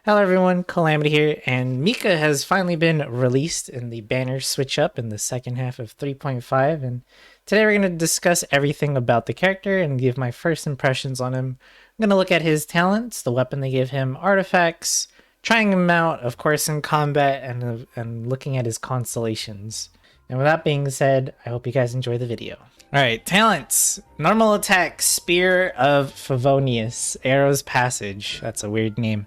Hello everyone, Calamity here, and Mika has finally been released in the banner switch up in the second half of 3.5, and today we're going to discuss everything about the character and give my first impressions on him. I'm going to look at his talents, the weapon they give him, artifacts, trying him out, of course, in combat, and looking at his constellations. And with that being said, I hope you guys enjoy the video. Alright, talents. Normal attack, Spear of Favonius, Arrow's Passage. That's a weird name.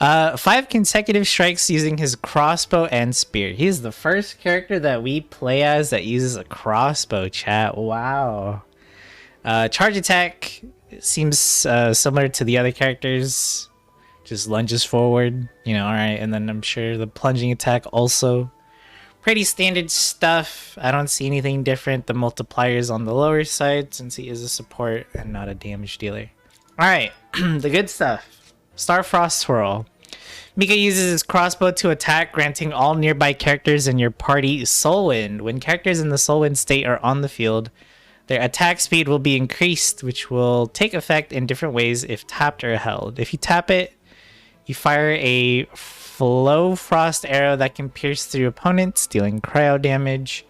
5 consecutive strikes using his crossbow and spear. He's the first character that we play as that uses a crossbow, chat. Wow. Charge attack seems similar to the other characters. Just lunges forward, alright. And then I'm sure the plunging attack also. Pretty standard stuff. I don't see anything different. The multipliers on the lower side since he is a support and not a damage dealer. Alright, the good stuff. Starfrost Swirl. Mika uses his crossbow to attack, granting all nearby characters in your party Soulwind. When characters in the Soulwind state are on the field, their attack speed will be increased, which will take effect in different ways if tapped or held. If you tap it, you fire a Flow Frost arrow that can pierce through opponents, dealing cryo damage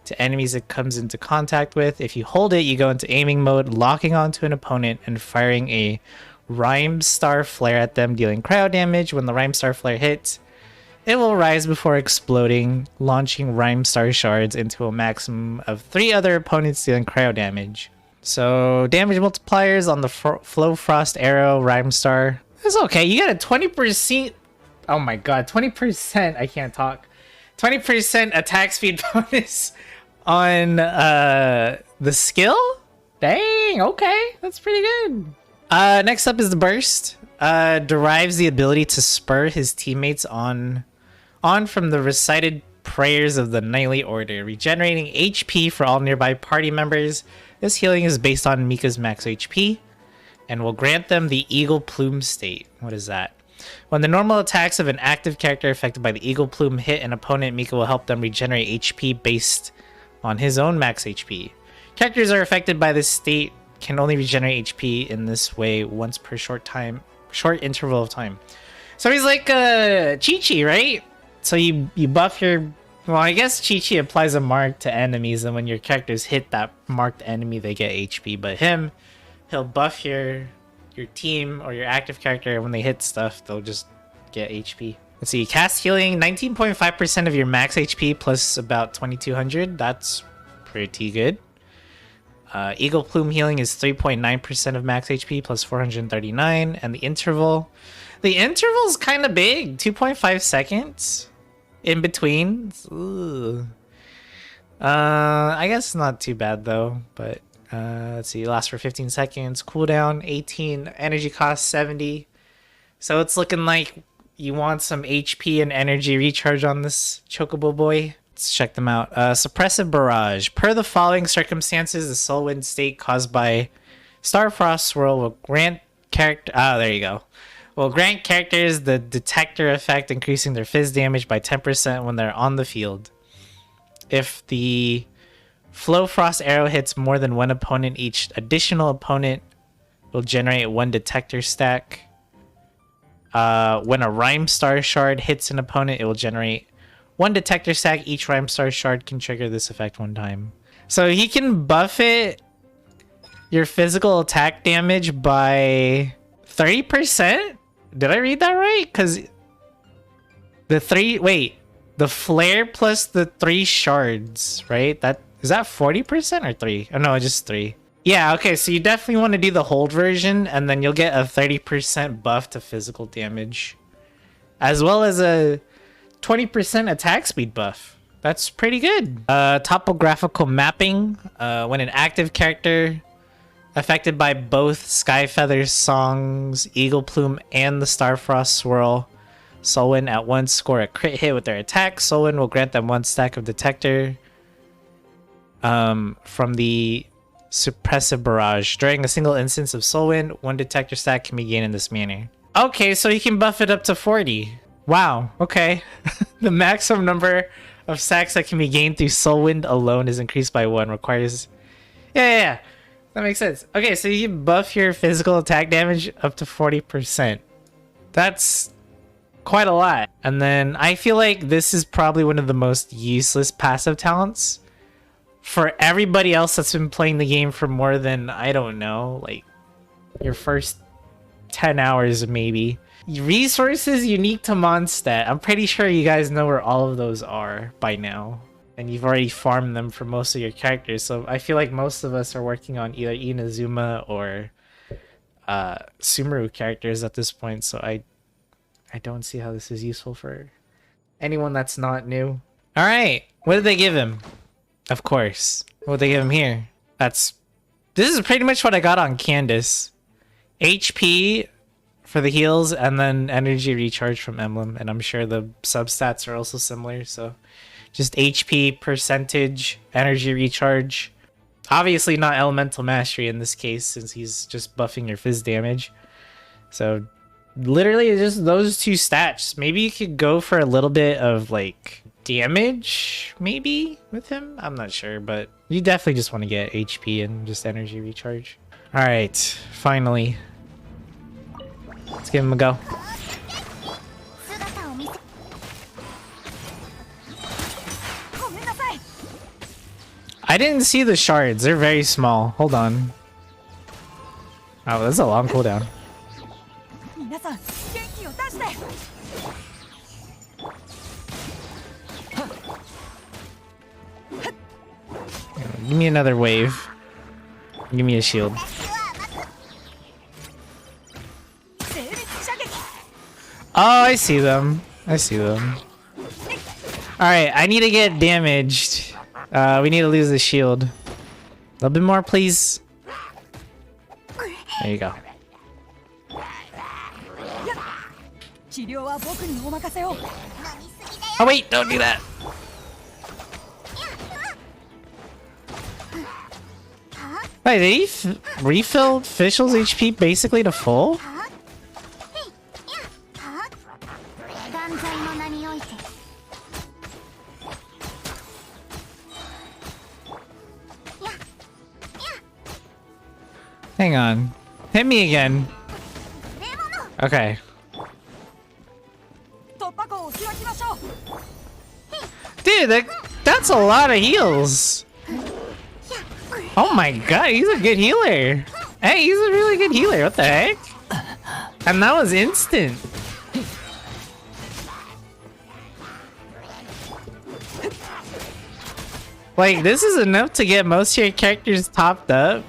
to enemies it comes into contact with. If you hold it, you go into aiming mode, locking onto an opponent and firing a Rhyme Star Flare at them, dealing cryo damage. When the Rhyme Star Flare hits, it will rise before exploding, launching Rhyme Star shards into a maximum of 3 other opponents, dealing cryo damage. So damage multipliers on the Flow Frost arrow, Rhyme Star. It's okay. You got a 20%. Oh my god, 20%. I can't talk. 20% attack speed bonus on the skill? Dang, okay. That's pretty good. Next up is the burst. Derives the ability to spur his teammates on from the recited prayers of the Knightly Order, regenerating HP for all nearby party members. This healing is based on Mika's max HP and will grant them the Eagle Plume state. What is that? When the normal attacks of an active character affected by the Eagle Plume hit an opponent, Mika will help them regenerate HP based on his own max HP. Characters are affected by this state can only regenerate HP in this way once per short interval of time. So he's like Chi-Chi, right? So you buff your... Well, I guess Chi-Chi applies a mark to enemies, and when your characters hit that marked enemy, they get HP. But he'll buff your team or your active character, and when they hit stuff, they'll just get HP. Let's see, cast healing, 19.5% of your max HP plus about 2200. That's pretty good. Eagle Plume healing is 3.9% of max HP plus 439, and the interval is kind of big, 2.5 seconds in between. Ooh. I guess not too bad though, but let's see, lasts for 15 seconds, cooldown 18, energy cost 70. So it's looking like you want some HP and energy recharge on this Chocobo boy. Let's check them out. Suppressive Barrage. Per the following circumstances, the Soulwind state caused by Starfrost Swirl will grant will grant characters the Detector effect, increasing their fizz damage by 10% when they're on the field. If the Flow Frost arrow hits more than one opponent, each additional opponent will generate 1 Detector stack. When a Rhyme Star shard hits an opponent, it will generate 1 Detector stack. Each Rhyme Star shard can trigger this effect 1 time. So he can buff your physical attack damage by 30%? Did I read that right? Because the flare plus the 3 shards, right? Is that 40% or 3? Oh no, just 3. Yeah, okay, so you definitely want to do the hold version, and then you'll get a 30% buff to physical damage, as well as a 20% attack speed buff. That's pretty good. Topographical mapping. When an active character affected by both Skyfeather's songs, Eagle Plume, and the Starfrost Swirl Soulwind at once score a crit hit with their attack, Soulwind will grant them 1 stack of Detector from the Suppressive Barrage. During a single instance of Soulwind, 1 Detector stack can be gained in this manner. Okay, so you can buff it up to 40. Wow, okay. The maximum number of stacks that can be gained through Soulwind alone is increased by 1. Requires... Yeah. That makes sense. Okay, so you buff your physical attack damage up to 40%. That's quite a lot. And then I feel like this is probably one of the most useless passive talents for everybody else that's been playing the game for more than, I don't know, like your first 10 hours maybe. Resources unique to Mondstadt. I'm pretty sure you guys know where all of those are by now. And you've already farmed them for most of your characters. So I feel like most of us are working on either Inazuma or Sumeru characters at this point. So I don't see how this is useful for anyone that's not new. Alright, what did they give him? Of course. What did they give him here? This is pretty much what I got on Candace. HP for the heals, and then energy recharge from Emblem, and I'm sure the substats are also similar, so just HP, percentage, energy recharge. Obviously not elemental mastery in this case, since he's just buffing your fizz damage. So literally just those two stats. Maybe you could go for a little bit of like damage, maybe, with him? I'm not sure, but you definitely just want to get HP and just energy recharge. Alright, finally. Let's give him a go. I didn't see the shards. They're very small. Hold on. Oh, that's a long cooldown. Give me another wave. Give me a shield. Oh, I see them. I see them. Alright, I need to get damaged. We need to lose the shield. A little bit more, please. There you go. Oh wait, don't do that. Wait, did he refill Fischl's HP basically to full? Hang on. Hit me again. Okay. Dude, that's a lot of heals. Oh my god, he's a good healer. Hey, he's a really good healer. What the heck? And that was instant. Like, this is enough to get most of your characters topped up.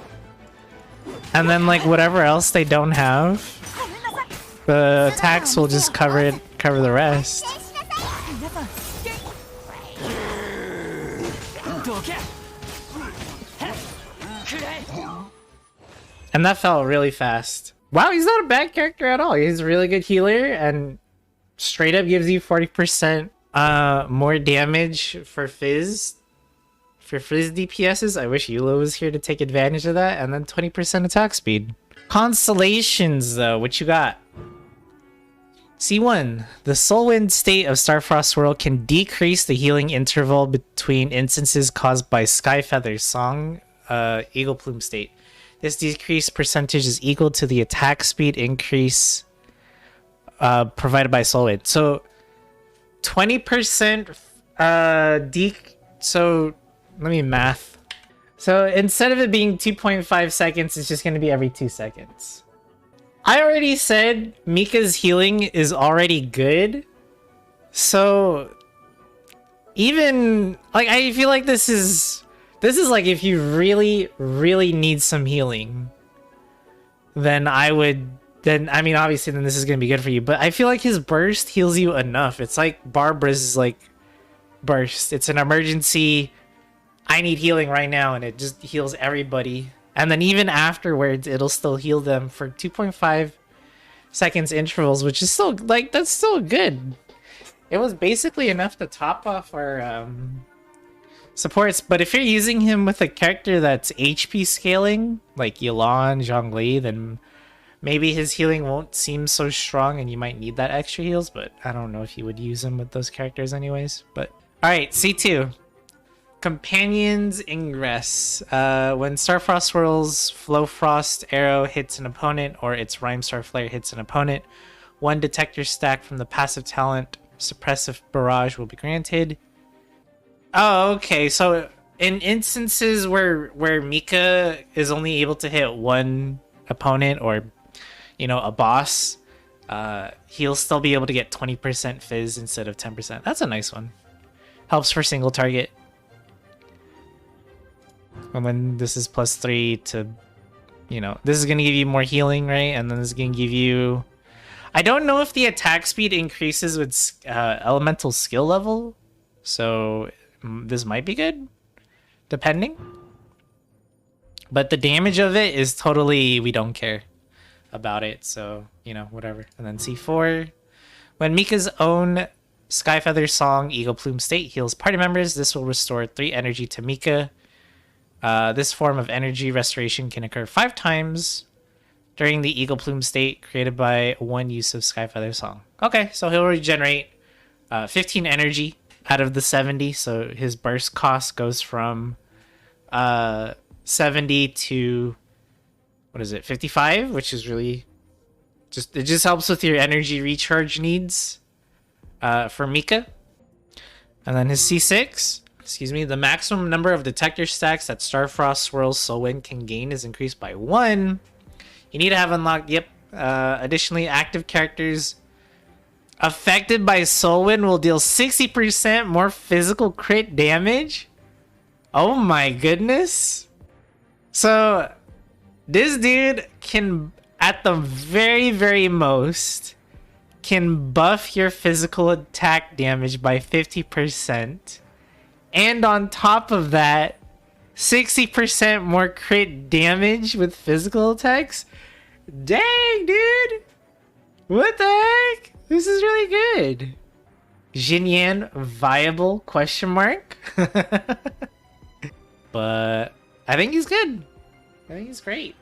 And then, like, whatever else they don't have, the attacks will just cover the rest. And that felt really fast. Wow, he's not a bad character at all. He's a really good healer and straight up gives you 40% more damage for Fizz. For Fizz DPSs, I wish Eula was here to take advantage of that. And then 20% attack speed. Constellations, though. What you got? C1. The Soulwind state of Starfrost World can decrease the healing interval between instances caused by Skyfeather's song, Eagle Plume state. This decreased percentage is equal to the attack speed increase provided by Soulwind. So 20% so let me math. So instead of it being 2.5 seconds, it's just going to be every 2 seconds. I already said Mika's healing is already good. So even like I feel like this is like if you really need some healing, then I mean obviously then this is going to be good for you, but I feel like his burst heals you enough. It's like Barbara's like burst. It's an emergency, I need healing right now, and it just heals everybody. And then even afterwards, it'll still heal them for 2.5 seconds intervals, which is still, like, that's still good. It was basically enough to top off our supports, but if you're using him with a character that's HP scaling, like Yelan, Zhongli, then maybe his healing won't seem so strong and you might need that extra heals, but I don't know if you would use him with those characters anyways. But alright, C2. Companions Ingress. When Starfrost Swirl's Flowfrost arrow hits an opponent or its Rhymestar Flare hits an opponent, one detector stack from the passive talent Suppressive Barrage will be granted. Oh, okay. So in instances where Mika is only able to hit one opponent or, you know, a boss, he'll still be able to get 20% fizz instead of 10%. That's a nice one. Helps for single target. And then this is +3 to, you know, this is going to give you more healing, right? And then this is going to give you... I don't know if the attack speed increases with elemental skill level. So this might be good, depending. But the damage of it is totally, we don't care about it. So, you know, whatever. And then C4. When Mika's own Skyfeather Song Eagle Plume state heals party members, this will restore 3 energy to Mika. This form of energy restoration can occur 5 times during the Eagle Plume state created by one use of Skyfeather Song. Okay, so he'll regenerate 15 energy out of the 70, so his burst cost goes from 70 to, what is it, 55, which is really it just helps with your energy recharge needs for Mika. And then his C6, excuse me, the maximum number of detector stacks that Starfrost, Swirls, Soulwind can gain is increased by 1. You need to have unlocked, yep. Additionally, active characters affected by Soulwind will deal 60% more physical crit damage. Oh my goodness. So, this dude can, at the very, very most, can buff your physical attack damage by 50%. And on top of that, 60% more crit damage with physical attacks. Dang, dude! What the heck? This is really good. Jinyan viable? Question mark. But I think he's good. I think he's great.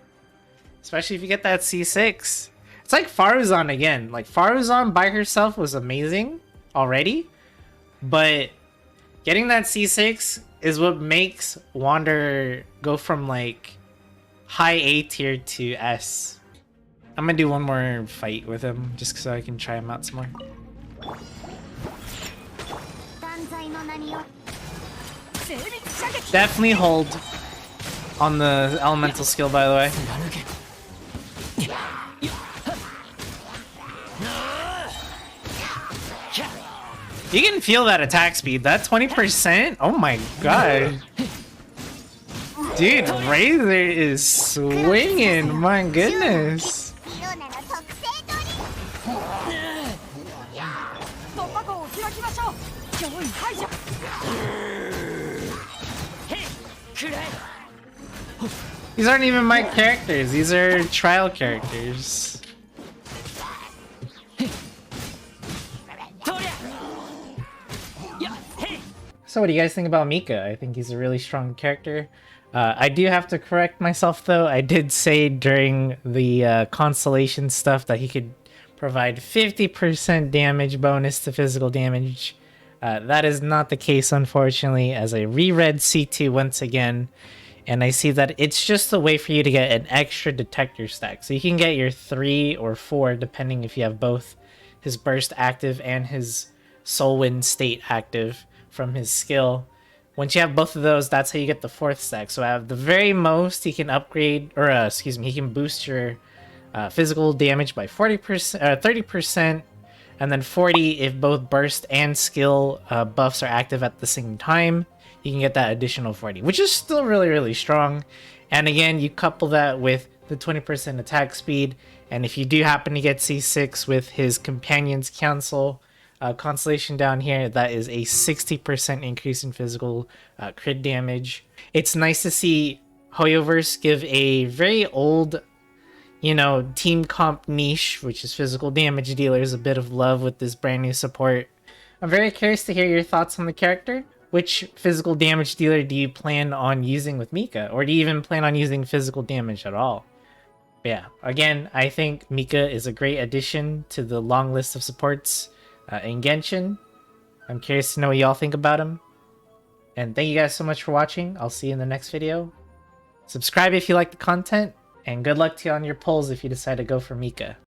Especially if you get that C6. It's like Faruzan again. Like, Faruzan by herself was amazing already. But getting that C6 is what makes Wander go from, like, high A tier to S. I'm gonna do one more fight with him, just so I can try him out some more. Definitely hold on the elemental skill, by the way. You can feel that attack speed. That 20%? Oh my god. Dude, Razor is swinging. My goodness. These aren't even my characters. These are trial characters. So what do you guys think about Mika? I think he's a really strong character. I do have to correct myself though. I did say during the Constellation stuff that he could provide 50% damage bonus to physical damage. That is not the case, unfortunately, as I reread C2 once again, and I see that it's just a way for you to get an extra detector stack. So you can get your 3 or 4, depending if you have both his burst active and his Soulwind state active from his skill. Once you have both of those, that's how you get the 4th stack. So at the very most, he can upgrade, or excuse me, he can boost your physical damage by 30%, and then 40 if both burst and skill buffs are active at the same time. You can get that additional 40, which is still really, really strong. And again, you couple that with the 20% attack speed, and if you do happen to get C6 with his Companion's Council Constellation down here, that is a 60% increase in physical crit damage. It's nice to see Hoyoverse give a very old, you know, team comp niche, which is physical damage dealers, a bit of love with this brand new support. I'm very curious to hear your thoughts on the character. Which physical damage dealer do you plan on using with Mika? Or do you even plan on using physical damage at all? But yeah, again, I think Mika is a great addition to the long list of supports in Genshin. I'm curious to know what y'all think about him. And thank you guys so much for watching. I'll see you in the next video. Subscribe if you like the content. And good luck to you on your polls if you decide to go for Mika.